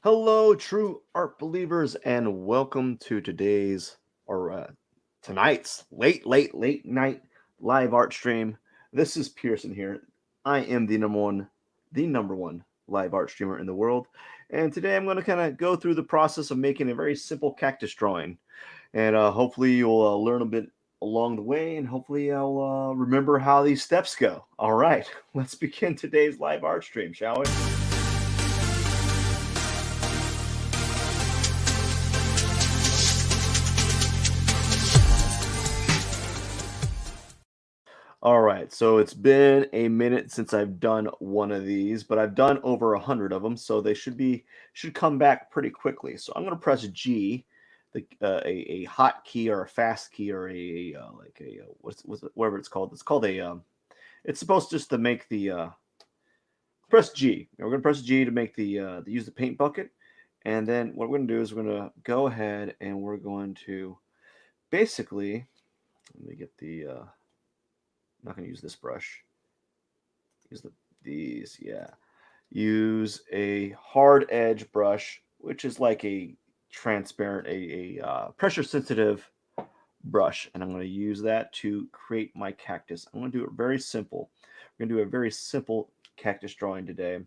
Hello, true art believers, and welcome to tonight's late night live art stream. This is Pierson here. I am the number one live art streamer in the world, and today I'm going to kind of go through the process of making a very simple cactus drawing, and hopefully you'll learn a bit along the way, and hopefully I'll remember how these steps go. All right, let's begin today's live art stream, shall we? All right, so it's been a minute since I've done one of these, but I've done over 100 of them, so they should come back pretty quickly. So I'm going to press G, a hot key or a fast key or whatever it's called. It's called a it's supposed just to make the press G. We're going to press G to make the use the paint bucket, and then what we're going to do is we're going to go ahead and we're going to basically let me get the I'm not going to use this brush. Use these, yeah. Use a hard edge brush, which is like a transparent, a pressure sensitive brush, and I'm going to use that to create my cactus. I'm going to do it very simple. We're going to do a very simple cactus drawing today,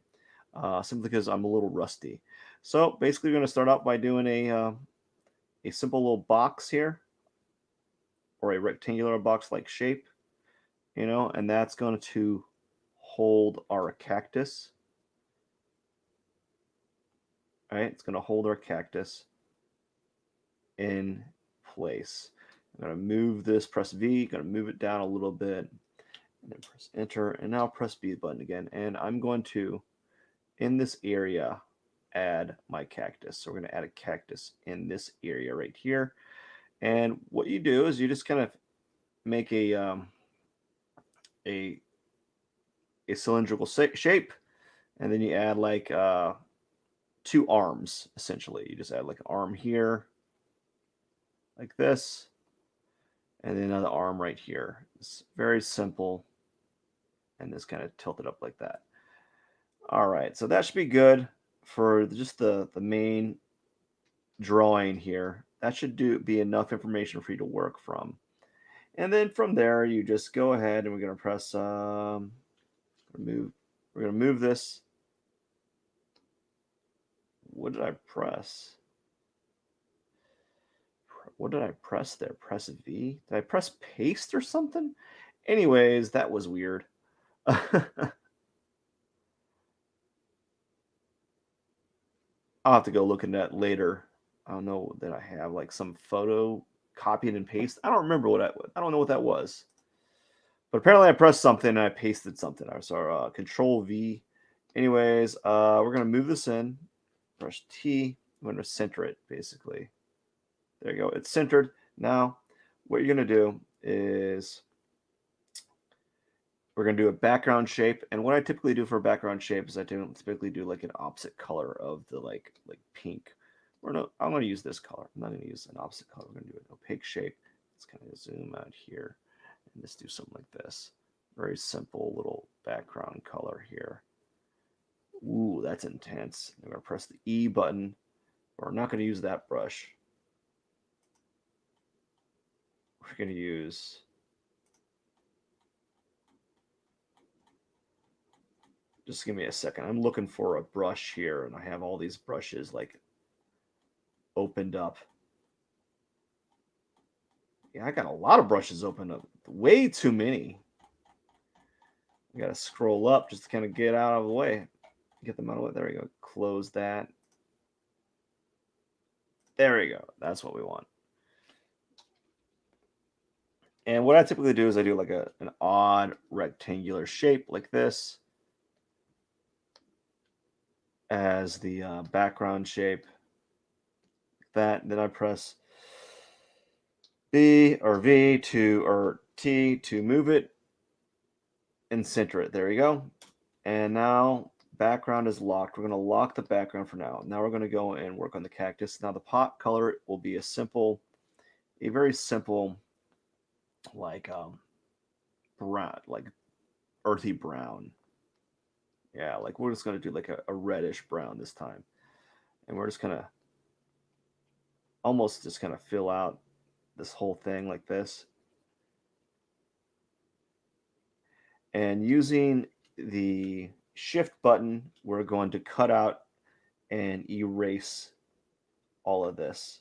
simply because I'm a little rusty. So basically, we're going to start out by doing a simple little box here, or a rectangular box-like shape. And that's going to hold our cactus. All right, it's going to hold our cactus in place. I'm going to move this, press V, going to move it down a little bit, and then press Enter, and now press B button again. And I'm going to, in this area, add my cactus. So we're going to add a cactus in this area right here. And what you do is you just kind of make a cylindrical shape, and then you add like two arms. Essentially, you just add like an arm here like this, and then another arm right here. It's very simple, and this kind of tilted up like that. All right, so that should be good for just the main drawing here. That should be enough information for you to work from. And then from there, you just go ahead and we're going to press move. We're going to move this. What did I press? What did I press there? Press V? Did I press paste or something? Anyways, that was weird. I'll have to go look at that later. I don't know that I have like some photo copied and pasted. I don't remember I don't know what that was. But apparently I pressed something and I pasted something. I saw Control V. Anyways, we're gonna move this in. Press T. I'm gonna center it basically. There you go. It's centered. Now, what you're gonna do is we're gonna do a background shape. And what I typically do for a background shape is I typically do like an opposite color of the like pink. Or no, I'm gonna use this color. I'm not gonna use an opposite color. We're gonna do an opaque shape. Let's kind of zoom out here. And just do something like this. Very simple little background color here. Ooh, that's intense. I'm going to press the E button. We're not going to use that brush. We're going to use... Just give me a second. I'm looking for a brush here, and I have all these brushes like opened up. Yeah, I got a lot of brushes opened up. Way too many. I got to scroll up just to kind of get out of the way. Get them out of the way. There we go. Close that. There we go. That's what we want. And what I typically do is I do like an odd rectangular shape like this as the background shape. That. Then I press B or V or T to move it and center it. There you go. And now background is locked. We're going to lock the background for now. Now we're going to go and work on the cactus. Now the pot color will be a very simple, like brown, like earthy brown. Yeah, like we're just going to do like a reddish brown this time. And we're just gonna almost just kind of fill out this whole thing like this. And using the shift button, we're going to cut out and erase all of this.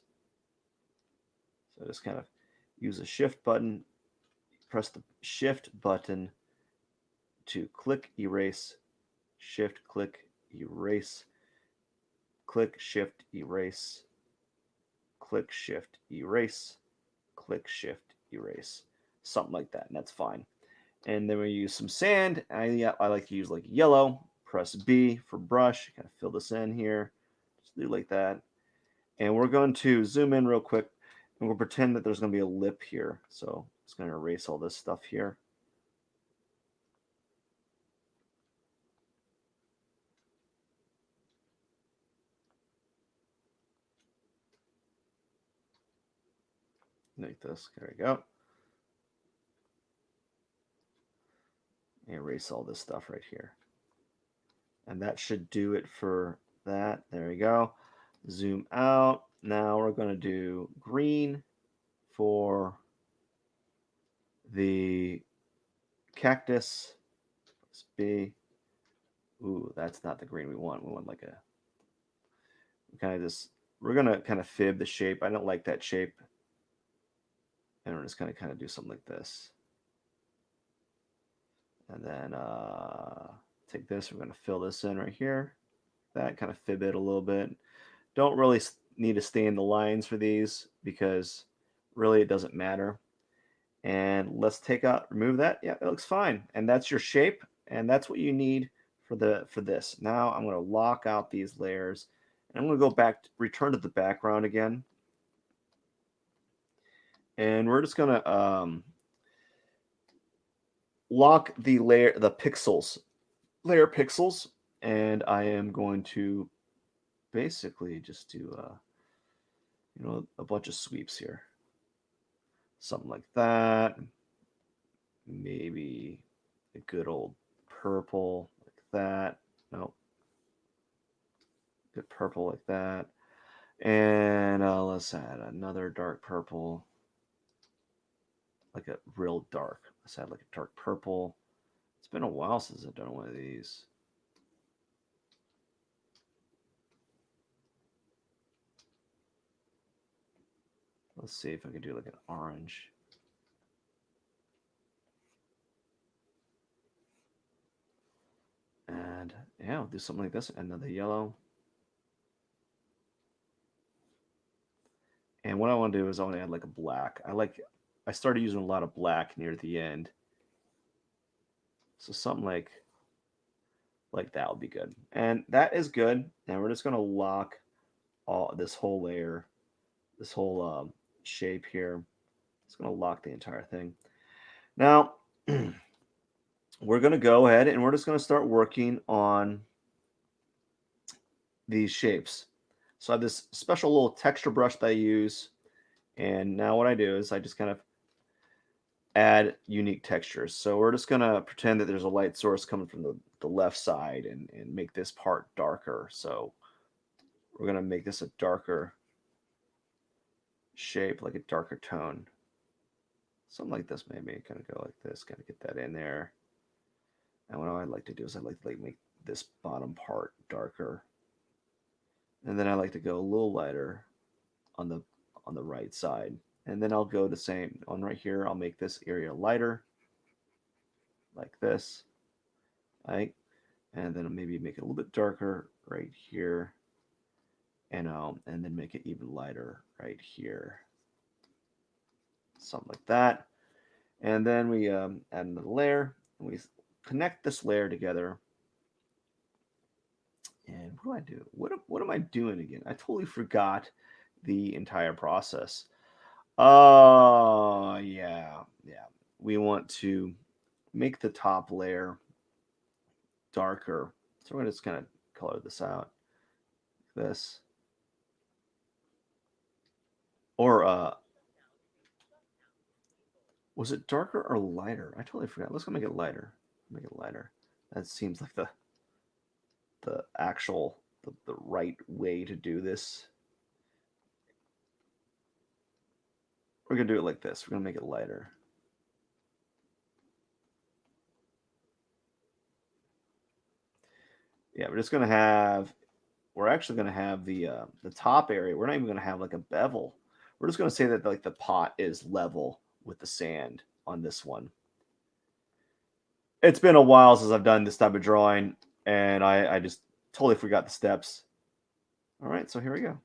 So just kind of use a shift button, press the shift button to click erase, shift click erase, click shift erase, click shift erase, click shift erase, something like that, and that's fine. And then we use some sand. I like to use like yellow. Press B for brush. Kind of fill this in here. Just do like that. And we're going to zoom in real quick, and we'll pretend that there's going to be a lip here. So it's going to erase all this stuff here. Like this. There we go. Erase all this stuff right here. And that should do it for that. There we go. Zoom out. Now we're going to do green for the cactus. Press B. Ooh, that's not the green we want. We want like a kind of this. We're going to kind of fib the shape. I don't like that shape. And we're just going to kind of do something like this. And then take this. We're going to fill this in right here. That kind of fib it a little bit. Don't really need to stay in the lines for these because really it doesn't matter. And let's remove that. Yeah, it looks fine. And that's your shape. And that's what you need for this. Now I'm going to lock out these layers. And I'm going to go back, return to the background again. And we're just going to lock the layer pixels. And I am going to basically just do a bunch of sweeps here. Something like that. Maybe a good old purple like that. Nope. Good purple like that. And let's add another dark purple. Like a real dark. Let's add like a dark purple. It's been a while since I've done one of these. Let's see if I can do like an orange. And yeah, I'll do something like this. Another yellow. And what I want to do is I want to add like a black. I started using a lot of black near the end. So something like that would be good. And that is good. And we're just going to lock this whole layer, this whole shape here. It's going to lock the entire thing. Now, we're going to go ahead and we're just going to start working on these shapes. So I have this special little texture brush that I use. And now what I do is I just kind of add unique textures. So we're just going to pretend that there's a light source coming from the left side and make this part darker. So we're going to make this a darker shape, like a darker tone. Something like this maybe. Kind of go like this, kind of get that in there. And what I like to do is I like to make this bottom part darker. And then I like to go a little lighter on the right side. And then I'll go the same on right here. I'll make this area lighter like this. Right? And then I'll maybe make it a little bit darker right here. And then make it even lighter right here. Something like that. And then we add another layer. And we connect this layer together. And what do I do? What am I doing again? I totally forgot the entire process. Oh, yeah. We want to make the top layer darker. So we're going to just kind of color this out. Like this. Or, was it darker or lighter? I totally forgot. Let's go make it lighter. Make it lighter. That seems like the actual the right way to do this. We're going to do it like this. We're going to make it lighter. Yeah, we're just going to have, we're actually going to have the top area. We're not even going to have like a bevel. We're just going to say that like the pot is level with the sand on this one. It's been a while since I've done this type of drawing, and I just totally forgot the steps. All right, so here we go.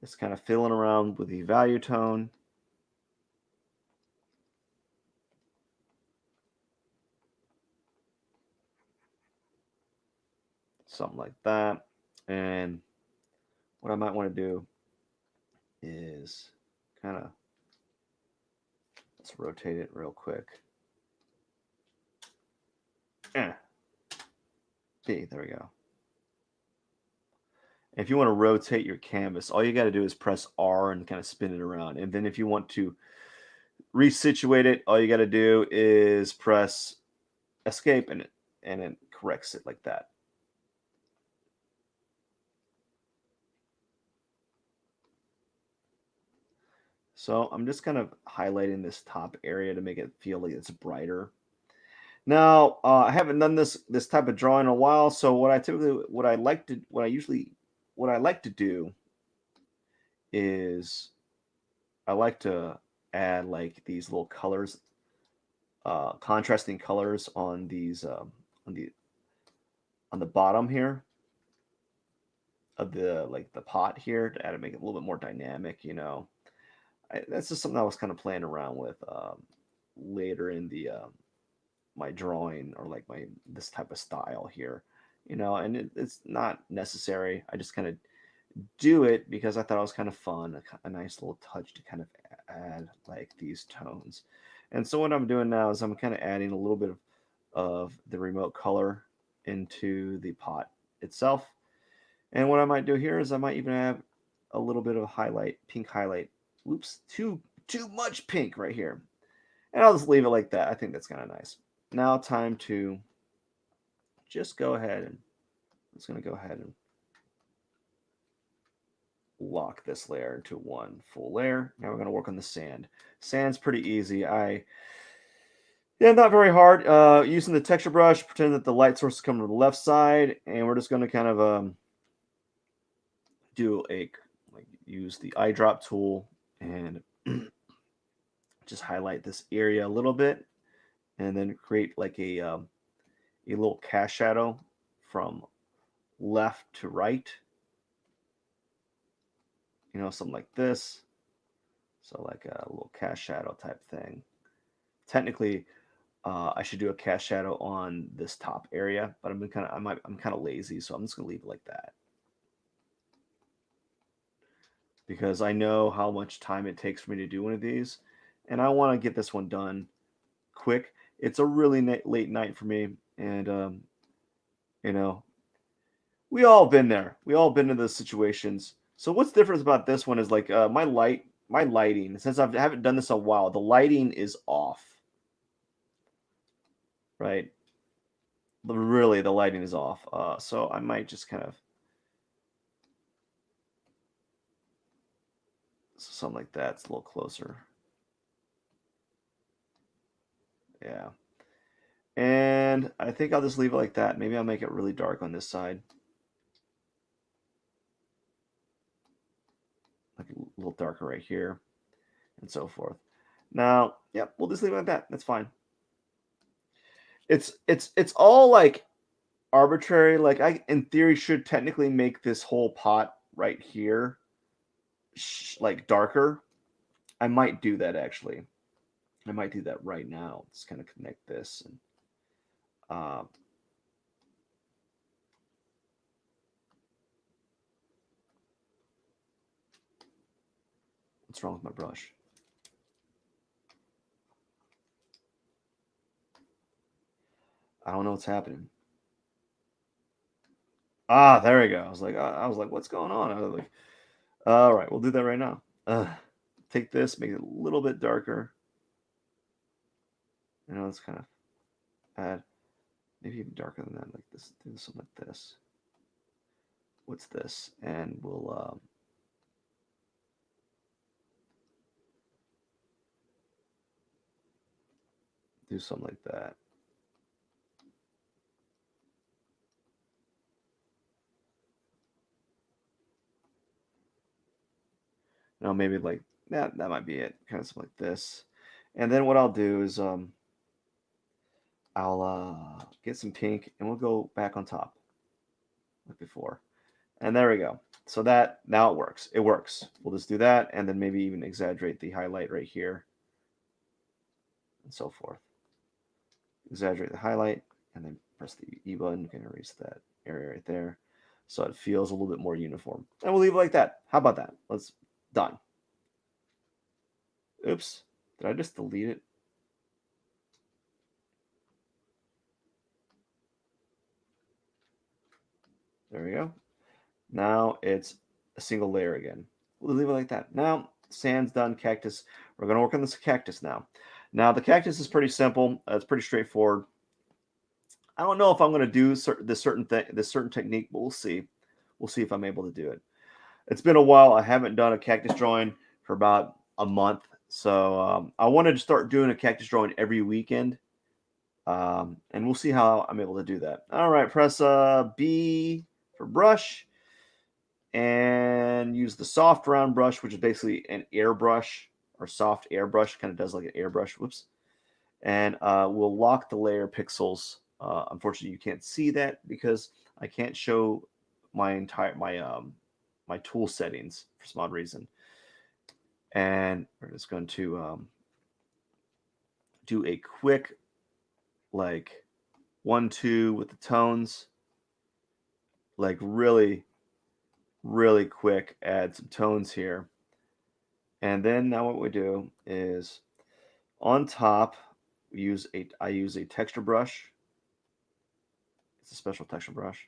Just kind of fiddling around with the value tone. Something like that. And what I might want to do is kind of, let's rotate it real quick. B, there we go. If you want to rotate your canvas, all you got to do is press R and kind of spin it around. And then if you want to resituate it, all you got to do is press escape and it corrects it like that. So I'm just kind of highlighting this top area to make it feel like it's brighter. Now I haven't done this type of drawing in a while, so what I like to do is I like to add like these little colors, contrasting colors on these on the bottom here of the pot here to add to make it a little bit more dynamic. That's just something I was kind of playing around with later in the my drawing, or like this type of style here, and it's not necessary. I just kind of do it because I thought it was kind of fun, a nice little touch to kind of add like these tones. And so what I'm doing now is I'm kind of adding a little bit of the remote color into the pot itself. And what I might do here is I might even have a little bit of pink highlight. Oops, too much pink right here. And I'll just leave it like that. I think that's kind of nice. Now time to just go ahead and I'm just going to go ahead and lock this layer into one full layer. Now we're going to work on the sand. Sand's pretty easy. Not very hard. Using the texture brush, pretend that the light source is coming to the left side, and we're just going to kind of use the eyedrop tool and just highlight this area a little bit, and then create like a little cast shadow from left to right. Something like this. So like a little cast shadow type thing. Technically, I should do a cast shadow on this top area, but I'm kind of lazy, so I'm just gonna leave it like that because I know how much time it takes for me to do one of these, and I want to get this one done quick. It's a really late night for me, and we all been there. We all been in those situations. So what's different about this one is like my lighting. Since I haven't done this a while, the lighting is off. Right? Really, the lighting is off. So I might just kind of something like that. It's a little closer. Yeah. And I think I'll just leave it like that. Maybe I'll make it really dark on this side. Like a little darker right here, and so forth. Now, yep, we'll just leave it like that. That's fine. It's all like arbitrary. Like I, in theory, should technically make this whole pot right here like darker. I might do that actually. I might do that right now. Let's kind of connect this and what's wrong with my brush? I don't know what's happening. Ah, there we go. I was like, what's going on? I was like, all right, we'll do that right now. Take this, make it a little bit darker. Let's kind of add maybe even darker than that, like this, do something like this. What's this? And we'll do something like that. No, maybe like that might be it. Kind of something like this. And then what I'll do is I'll get some pink and we'll go back on top like before. And there we go. So that now it works. It works. We'll just do that and then maybe even exaggerate the highlight right here and so forth. Exaggerate the highlight and then press the E button. You can erase that area right there so it feels a little bit more uniform. And we'll leave it like that. How about that? Let's done. Oops. Did I just delete it? There we go. Now it's a single layer again. We'll leave it like that. Now, sand's done, cactus. We're going to work on this cactus now. Now, the cactus is pretty simple. It's pretty straightforward. I don't know if I'm going to do this certain technique, but we'll see. We'll see if I'm able to do it. It's been a while. I haven't done a cactus drawing for about a month. So I wanted to start doing a cactus drawing every weekend. And we'll see how I'm able to do that. All right, press B for brush and use the soft round brush, which is basically an airbrush or soft airbrush, kind of does like an airbrush. Whoops. And we'll lock the layer pixels. Unfortunately, you can't see that because I can't show my my tool settings for some odd reason. And we're just going to do a quick like 1-2 with the tones, like really quick, add some tones here. And then now what we do is on top I use a texture brush. It's a special texture brush.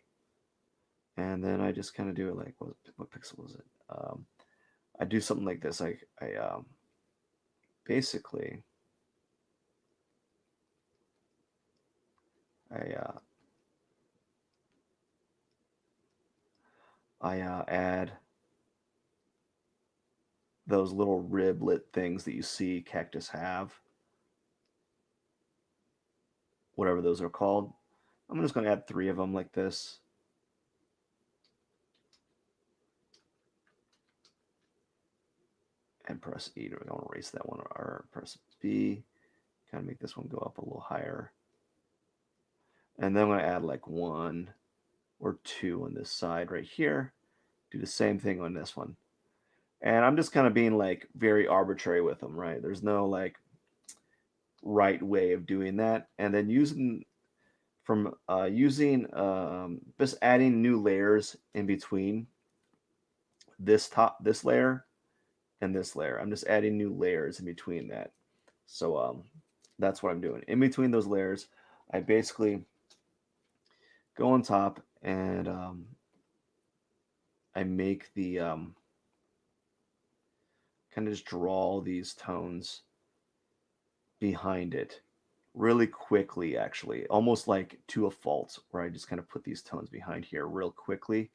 And then I just kind of do it like what pixel is it? I do something like this. I basically I add those little riblet things that you see cactus have, whatever those are called. I'm just going to add 3 of them like this. And press E to erase that one, or press B, kind of make this one go up a little higher. And then I'm going to add like 1 or 2 on this side right here. Do the same thing on this one. And I'm just kind of being like very arbitrary with them, right? There's no like right way of doing that. And then using just adding new layers in between this layer and this layer. I'm just adding new layers in between that. So that's what I'm doing. In between those layers, I basically go on top and I make the kind of just draw these tones behind it really quickly, actually, almost like to a fault, where I just kind of put these tones behind here real quickly.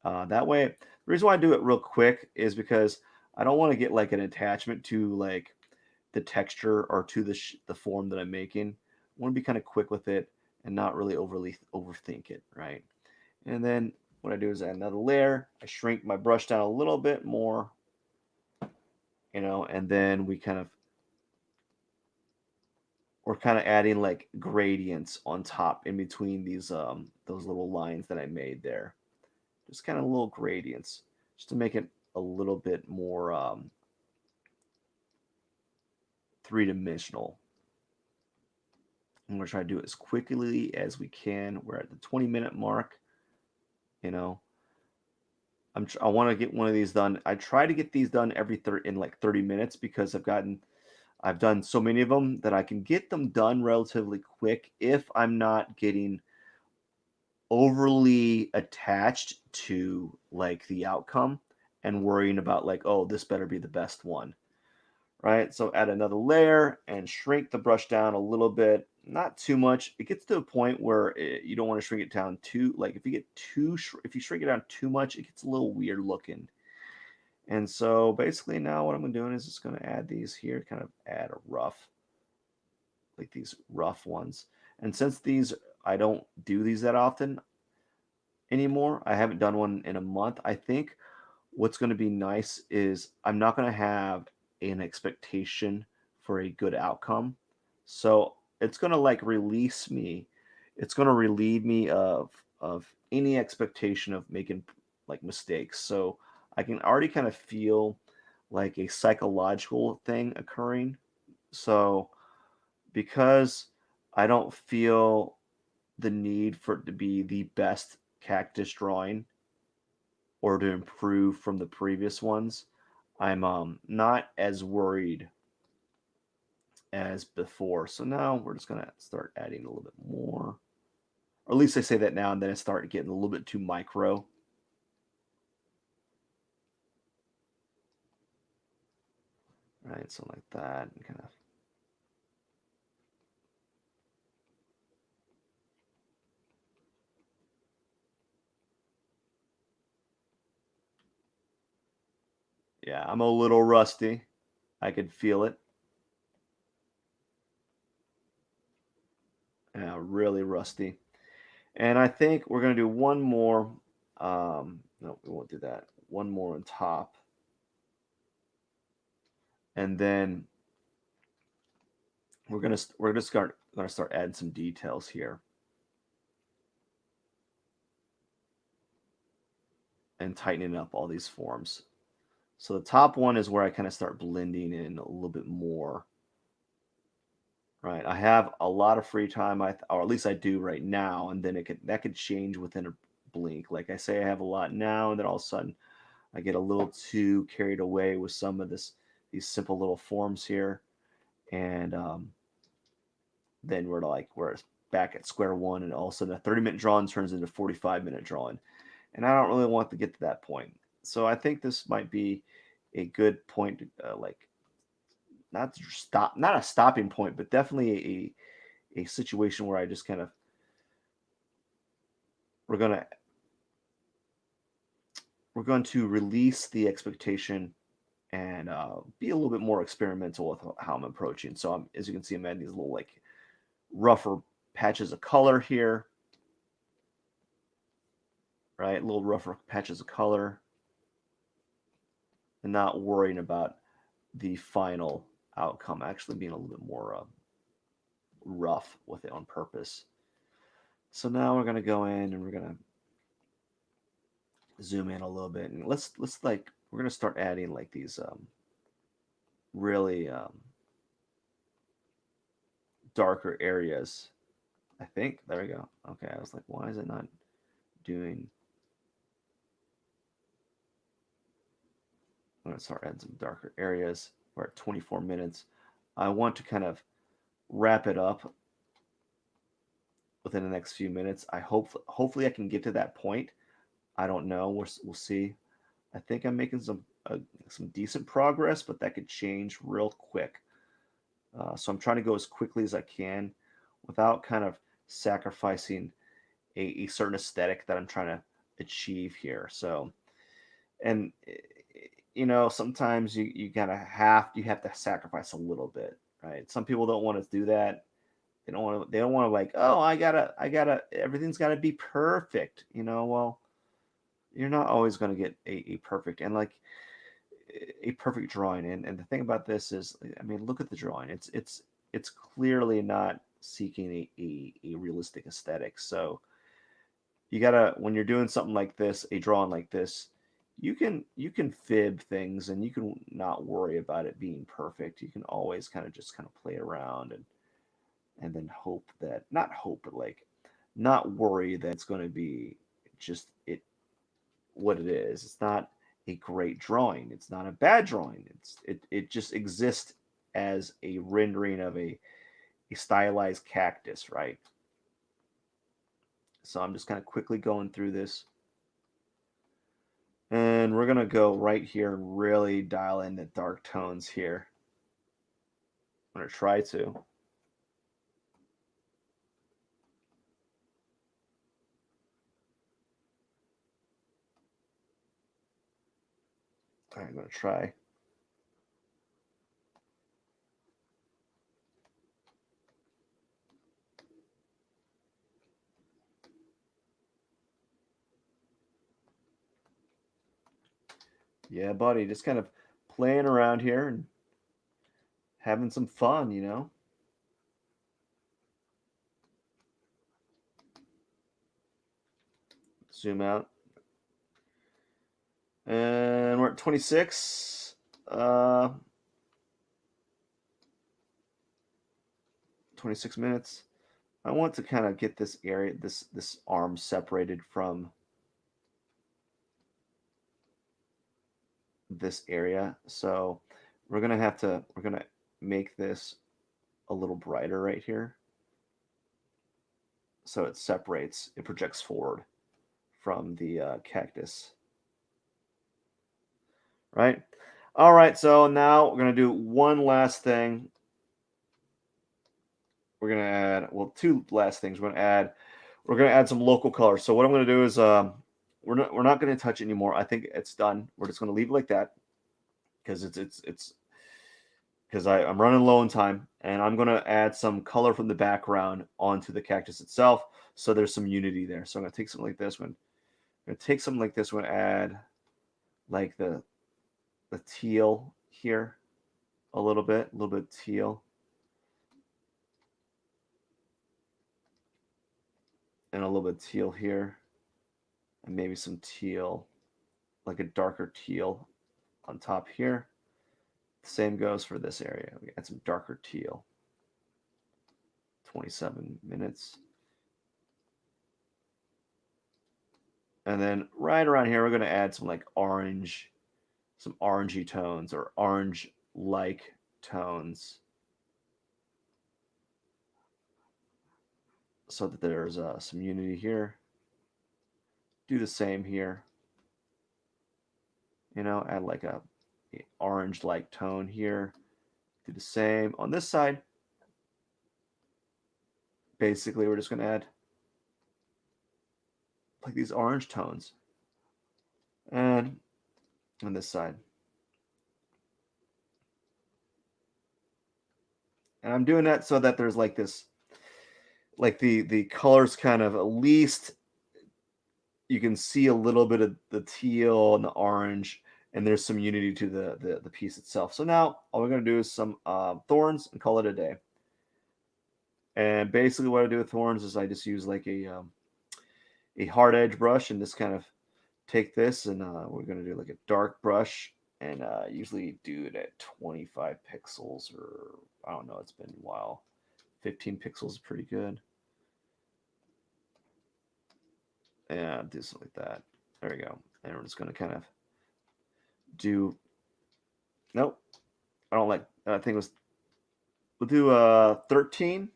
That way, the reason why I do it real quick is because I don't want to get like an attachment to like the texture or to the form that I'm making. I want to be kind of quick with it and not really overly overthink it, right? And then what I do is add another layer. I shrink my brush down a little bit more, and then we're kind of adding like gradients on top in between those little lines that I made there. Just kind of little gradients, just to make it a little bit more three-dimensional. I'm going to try to do it as quickly as we can. We're at the 20-minute mark. I want to get one of these done. I try to get these done in like 30 minutes because I've done so many of them that I can get them done relatively quick if I'm not getting overly attached to like the outcome and worrying about like, oh, this better be the best one, right? So add another layer and shrink the brush down a little bit. not too much. It gets to a point where you don't want to shrink it down too. Like if you get if you shrink it down too much, it gets a little weird looking. And so basically now what I'm doing is just going to add these here, kind of add a rough, like these rough ones. And since these, I don't do these that often anymore. I haven't done one in a month. I think what's going to be nice is I'm not going to have an expectation for a good outcome. So it's going to like release me. It's going to relieve me of any expectation of making like mistakes. So I can already kind of feel like a psychological thing occurring. So because I don't feel the need for it to be the best cactus drawing or to improve from the previous ones, I'm not as worried as before. So now we're just gonna start adding a little bit more. Or at least I say that now, and then I start getting a little bit too micro. Right, so like that, and kind of. Yeah, I'm a little rusty. I could feel it. Yeah, really rusty. And I think we're gonna do one more. No, we won't do that. One more on top, and then we're gonna start adding some details here and tightening up all these forms. So the top one is where I kind of start blending in a little bit more. Right, I have a lot of free time, or at least I do right now, and then that could change within a blink. Like I say, I have a lot now, and then all of a sudden I get a little too carried away with some of these simple little forms here, and then we're back at square one, and all of a sudden a 30-minute drawing turns into a 45-minute drawing, and I don't really want to get to that point. So I think this might be a good point, like not a stopping point, but definitely a situation where I just kind of we're gonna we're going to release the expectation and be a little bit more experimental with how I'm approaching. So as you can see, I'm adding these little like rougher patches of color here, right? Little rougher patches of color, and not worrying about the final outcome actually being a little bit more rough with it on purpose. So now we're gonna go in and we're gonna zoom in a little bit, and let's like we're gonna start adding like these really darker areas. I think there we go. Okay, I was like, why is it not doing? I'm gonna start adding some darker areas. We're at 24 minutes. I want to kind of wrap it up within the next few minutes. Hopefully I can get to that point. I don't know. We'll see. I think I'm making some decent progress, but that could change real quick. So I'm trying to go as quickly as I can without kind of sacrificing a certain aesthetic that I'm trying to achieve here. So, and sometimes you kind of have to sacrifice a little bit, right? Some people don't want to do that. They don't want to like, oh, I gotta everything's gotta be perfect. Well, you're not always going to get a perfect and like a perfect drawing. And the thing about this is, I mean, look at the drawing. It's clearly not seeking a realistic aesthetic. So you gotta, when you're doing something like this, a drawing like this, you can fib things and you can not worry about it being perfect. You can always kind of play around and then hope that, not hope, but like not worry that it's going to be just what it is. It's not a great drawing. It's not a bad drawing. It just exists as a rendering of a stylized cactus, right? So I'm just kind of quickly going through this. And we're going to go right here and really dial in the dark tones here. I'm going to try to. I'm going to try. Yeah, buddy, just kind of playing around here and having some fun, you know? Zoom out. And we're at 26. 26 minutes. I want to kind of get this area, this arm separated from this area. So we're gonna make this a little brighter right here. So it separates, it projects forward from the cactus. Right? All right, so now we're gonna do one last thing. We're gonna add, well, two last things. We're gonna add some local colors. So what I'm gonna do is we're not gonna touch it anymore. I think it's done. We're just gonna leave it like that because it's because I'm running low on time, and I'm gonna add some color from the background onto the cactus itself, so there's some unity there. So I'm gonna take something like this one. I'm gonna take something like this one, add like the teal here a little bit teal, and a little bit teal here, and maybe some teal, like a darker teal on top here. Same goes for this area. We add some darker teal. 27 minutes. And then right around here, we're going to add some like orange, some orangey tones or orange-like tones, so that there's some unity here. Do the same here. You know, add like a orange-like tone here. Do the same on this side. Basically, we're just going to add like these orange tones. And on this side. And I'm doing that so that there's like this, like the colors kind of, at least you can see a little bit of the teal and the orange, and there's some unity to the piece itself. So now all we're going to do is some thorns and call it a day. And basically what I do with thorns is I just use like a hard edge brush and just kind of take this, and we're going to do like a dark brush, and usually do it at 25 pixels, or I don't know, it's been a while. 15 pixels is pretty good. And do something like that. There we go. And we're just going to kind of do, nope, I don't like, I think it was, we'll do 13.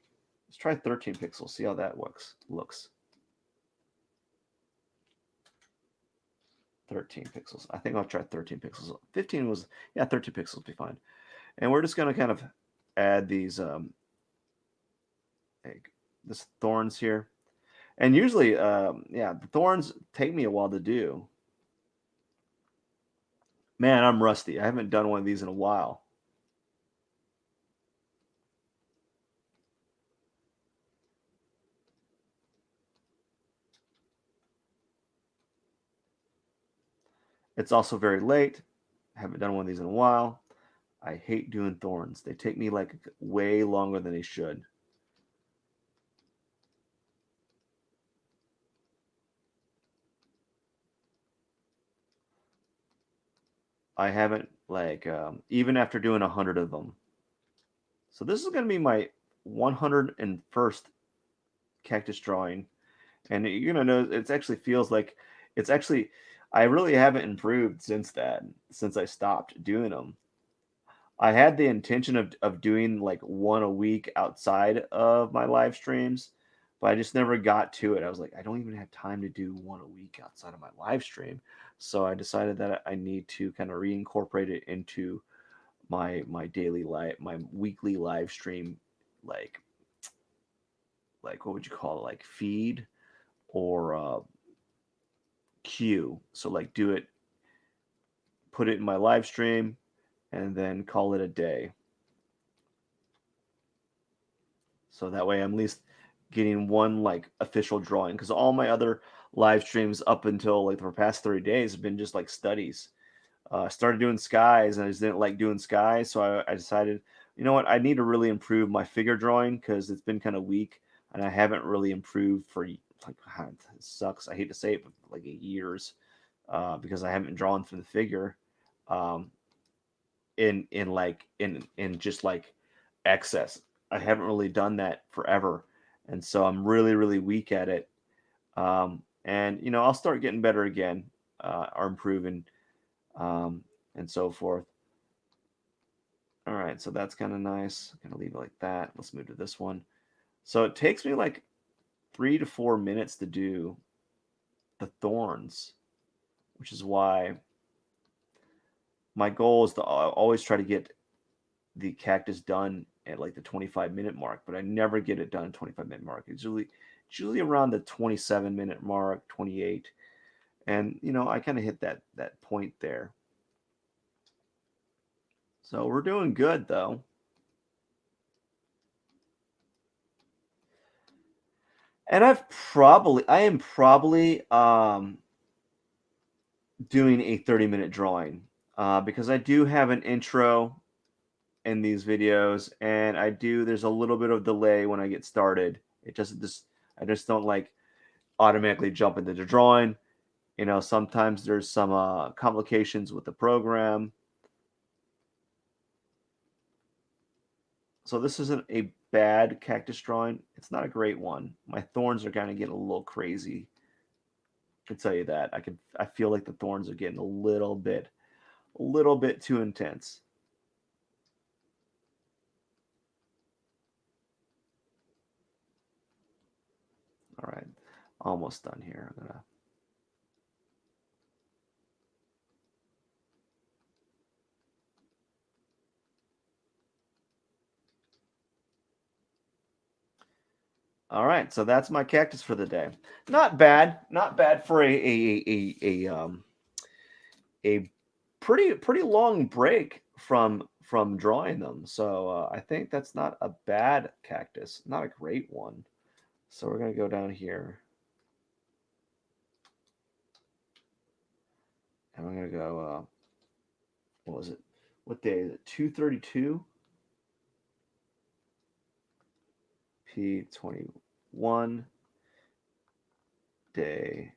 Let's try 13 pixels, see how that looks. 13 pixels. I think I'll try 13 pixels. 15 was, yeah, 13 pixels would be fine. And we're just going to kind of add these this thorns here. And usually, yeah, the thorns take me a while to do. Man, I'm rusty. I haven't done one of these in a while. It's also very late. I haven't done one of these in a while. I hate doing thorns. They take me like way longer than they should. I haven't, like, even after doing 100 of them. So this is going to be my 101st cactus drawing. And you're going to know, it actually feels like, it's actually, I really haven't improved since that, since I stopped doing them. I had the intention of doing like one a week outside of my live streams, but I just never got to it. I was like, I don't even have time to do one a week outside of my live stream. So I decided that I need to kind of reincorporate it into my daily life, my weekly live stream, like what would you call it, like feed or queue. So like do it put it in my live stream, and then call it a day. So that way I'm at least getting one like official drawing, because all my other live streams up until like the past 30 days have been just like studies. I started doing skies and I just didn't like doing skies. So I decided, you know what, I need to really improve my figure drawing because it's been kind of weak and I haven't really improved for like, it sucks. I hate to say it, but like years, because I haven't drawn for the figure, um, in just like excess. I haven't really done that forever. And so I'm really, really weak at it. And you know, I'll start getting better again, or improving, um, and so forth. All right, so that's kind of nice. I'm gonna leave it like that. Let's move to this one. So it takes me like 3 to 4 minutes to do the thorns, which is why my goal is to always try to get the cactus done at like the 25-minute mark, but I never get it done at 25-minute mark. It's usually around the 27-minute mark, 28. And you know, I kind of hit that point there. So we're doing good though. And I am probably doing a 30-minute drawing, because I do have an intro in these videos, and there's a little bit of delay when I get started. It doesn't just I just don't like automatically jump into the drawing. You know, sometimes there's some complications with the program. So this isn't a bad cactus drawing. It's not a great one. My thorns are kind of getting a little crazy. I can tell you that. I feel like the thorns are getting a little bit too intense. All right, almost done here. I'm gonna. All right, so that's my cactus for the day. Not bad for a pretty long break from drawing them. So I think that's not a bad cactus, not a great one. So we're gonna go down here, and we're gonna go. What was it? What day is it? 232. P21 day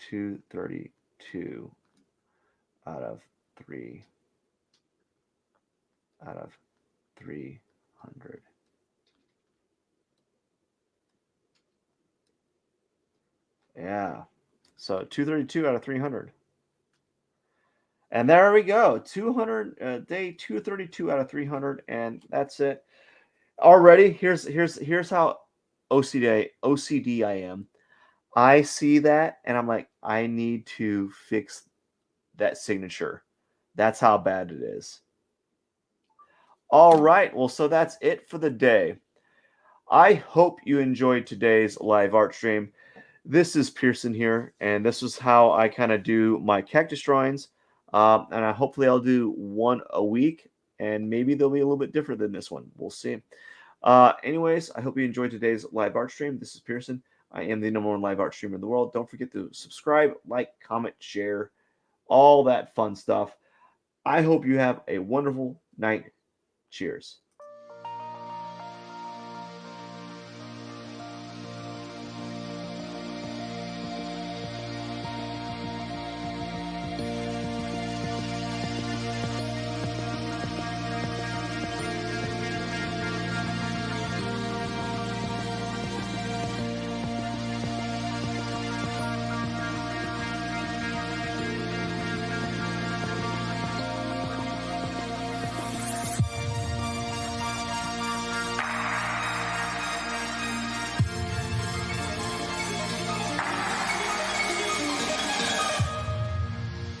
232 out of 3 out of 300. Yeah. So 232 out of 300. And there we go. 200, day 232 out of 300, and that's it. Already, here's how OCD I am. I see that and I'm like, I need to fix that signature. That's how bad it is. All right. Well, so that's it for the day. I hope you enjoyed today's live art stream. This is Pierson here, and this is how I kind of do my cactus drawings. And hopefully I'll do one a week, and maybe they'll be a little bit different than this one. We'll see. Anyways, I hope you enjoyed today's live art stream. This is Pierson. I am the #1 live art streamer in the world. Don't forget to subscribe, like, comment, share, all that fun stuff. I hope you have a wonderful night. Cheers.